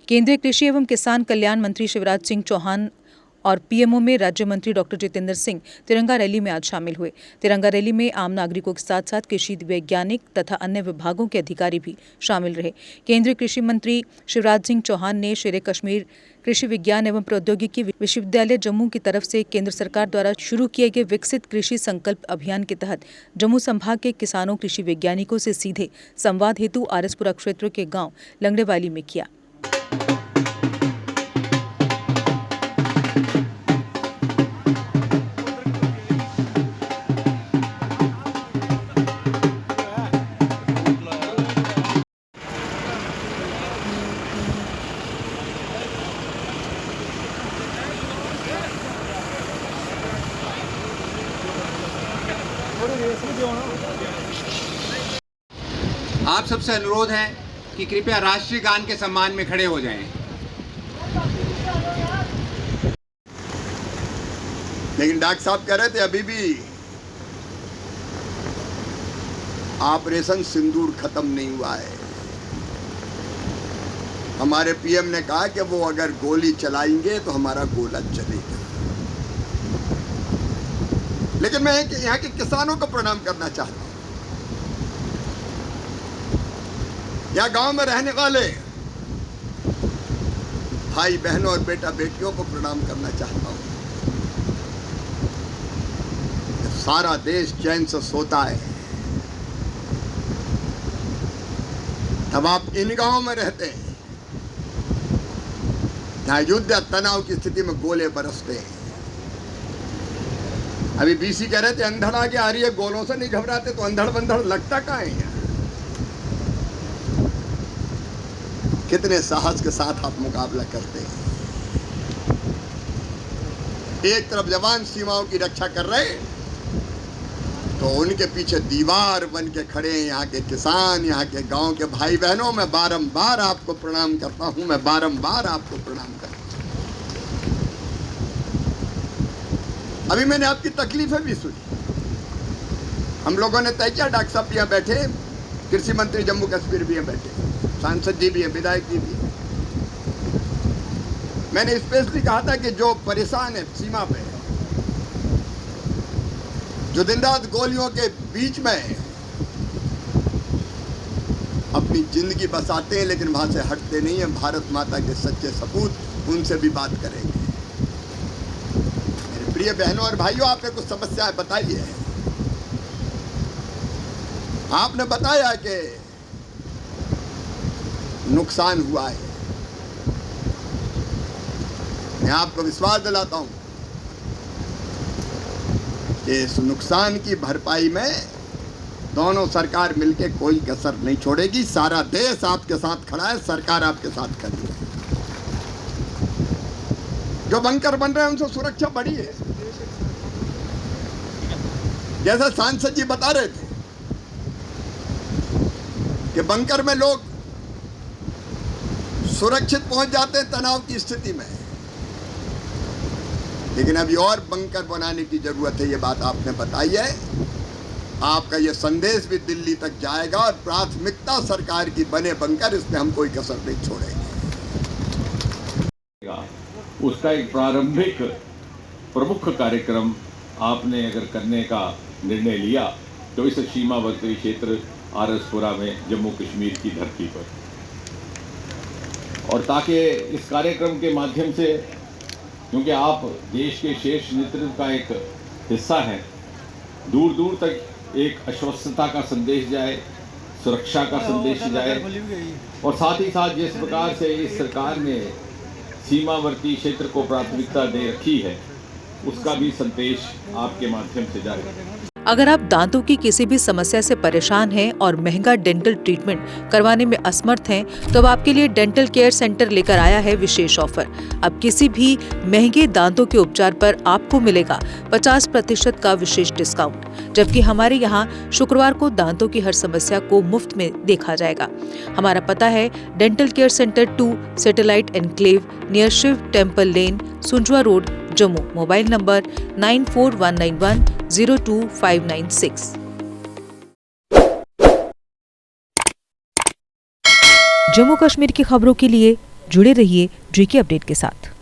केंद्रीय कृषि एवं किसान कल्याण मंत्री शिवराज सिंह चौहान और पीएमओ में राज्य मंत्री डॉक्टर जितेंद्र सिंह तिरंगा रैली में आज शामिल हुए। तिरंगा रैली में आम नागरिकों के साथ साथ कृषि वैज्ञानिक तथा अन्य विभागों के अधिकारी भी शामिल रहे। केंद्रीय कृषि मंत्री शिवराज सिंह चौहान ने शेर कश्मीर कृषि विज्ञान एवं प्रौद्योगिकी विश्वविद्यालय जम्मू की तरफ से केंद्र सरकार द्वारा शुरू किए गए विकसित कृषि संकल्प अभियान के तहत जम्मू संभाग के किसानों कृषि वैज्ञानिकों से सीधे संवाद हेतु आरएसपुरा क्षेत्र के गांव लंगड़ेवाली में किया। आप सबसे अनुरोध है कि कृपया राष्ट्रीय गान के सम्मान में खड़े हो जाएं। लेकिन डॉक्टर साहब कह रहे थे अभी भी ऑपरेशन सिंदूर खत्म नहीं हुआ है। हमारे पीएम ने कहा कि वो अगर गोली चलाएंगे तो हमारा गोला चलेगा। लेकिन मैं यहाँ के किसानों को प्रणाम करना चाहता हूं। यहाँ गांव में रहने वाले भाई बहनों और बेटा बेटियों को प्रणाम करना चाहता हूं। सारा देश चैन से सोता है, तब आप इन गांवों में रहते हैं जहां युद्ध या तनाव की स्थिति में गोले बरसते हैं। अभी बीसी कह रहे थे अंधड़ आगे आ रही है, गोलों से नहीं घबराते तो अंधड़ बंधड़ लगता कहाँ है। कितने साहस के साथ आप मुकाबला करते हैं। एक तरफ जवान सीमाओं की रक्षा कर रहे तो उनके पीछे दीवार बन के खड़े हैं यहाँ के किसान, यहाँ के गांव के भाई बहनों। मैं बारंबार आपको प्रणाम करता हूं, मैं बारंबार आपको प्रणाम करता हूं। अभी मैंने आपकी तकलीफें भी सुनी। हम लोगों ने तय किया, डॉक्टर साहब यहाँ बैठे, कृषि मंत्री जम्मू कश्मीर भी हैं बैठे, सांसद जी भी हैं, विधायक जी भी हैं। मैंने स्पेशली कहा था कि जो परेशान है सीमा पे, जो दिन रात गोलियों के बीच में अपनी जिंदगी बसाते हैं लेकिन वहां से हटते नहीं हैं, भारत माता के सच्चे सपूत, उनसे भी बात करेंगे। मेरे प्रिय बहनों और भाइयों, आपने कुछ समस्याएं बताई है। आपने बताया कि नुकसान हुआ है। मैं आपको विश्वास दिलाता हूं कि इस नुकसान की भरपाई में दोनों सरकार मिलकर कोई कसर नहीं छोड़ेगी। सारा देश आपके साथ खड़ा है, सरकार आपके साथ खड़ी है। जो बंकर बन रहे हैं उनसे सुरक्षा बढ़ी है। जैसे सांसद जी बता रहे थे कि बंकर में लोग सुरक्षित पहुंच जाते हैं तनाव की स्थिति में, लेकिन अभी और बंकर बनाने की जरूरत है। ये बात आपने बताई है। आपका ये संदेश भी दिल्ली तक जाएगा और प्राथमिकता सरकार की बने बंकर, इसमें हम कोई कसर नहीं छोड़ेंगे। उसका एक प्रारंभिक प्रमुख कार्यक्रम आपने अगर करने का निर्णय लिया तो इस सीमावर्ती क्षेत्र आरएसपुरा में जम्मू कश्मीर की धरती पर, और ताकि इस कार्यक्रम के माध्यम से, क्योंकि आप देश के शीर्ष नेतृत्व का एक हिस्सा हैं, दूर दूर तक एक आश्वस्तता का संदेश जाए, सुरक्षा का संदेश जाए, और साथ ही साथ जिस प्रकार से इस सरकार ने सीमावर्ती क्षेत्र को प्राथमिकता दे रखी है, उसका भी संदेश आपके माध्यम से जाए। अगर आप दांतों की किसी भी समस्या से परेशान हैं और महंगा डेंटल ट्रीटमेंट करवाने में असमर्थ हैं, तो अब आपके लिए डेंटल केयर सेंटर लेकर आया है विशेष ऑफर। अब किसी भी महंगे दांतों के उपचार पर आपको मिलेगा 50% का विशेष डिस्काउंट, जबकि हमारे यहाँ शुक्रवार को दांतों की हर समस्या को मुफ्त में देखा जाएगा। हमारा पता है dental care centre 2, satellite enclave, near Shiv temple lane, Sunjwan road, Jammu. Mobile number 9419102596। Jammu Kashmir की खबरों के लिए जुड़े रहिए जेके अपडेट के साथ।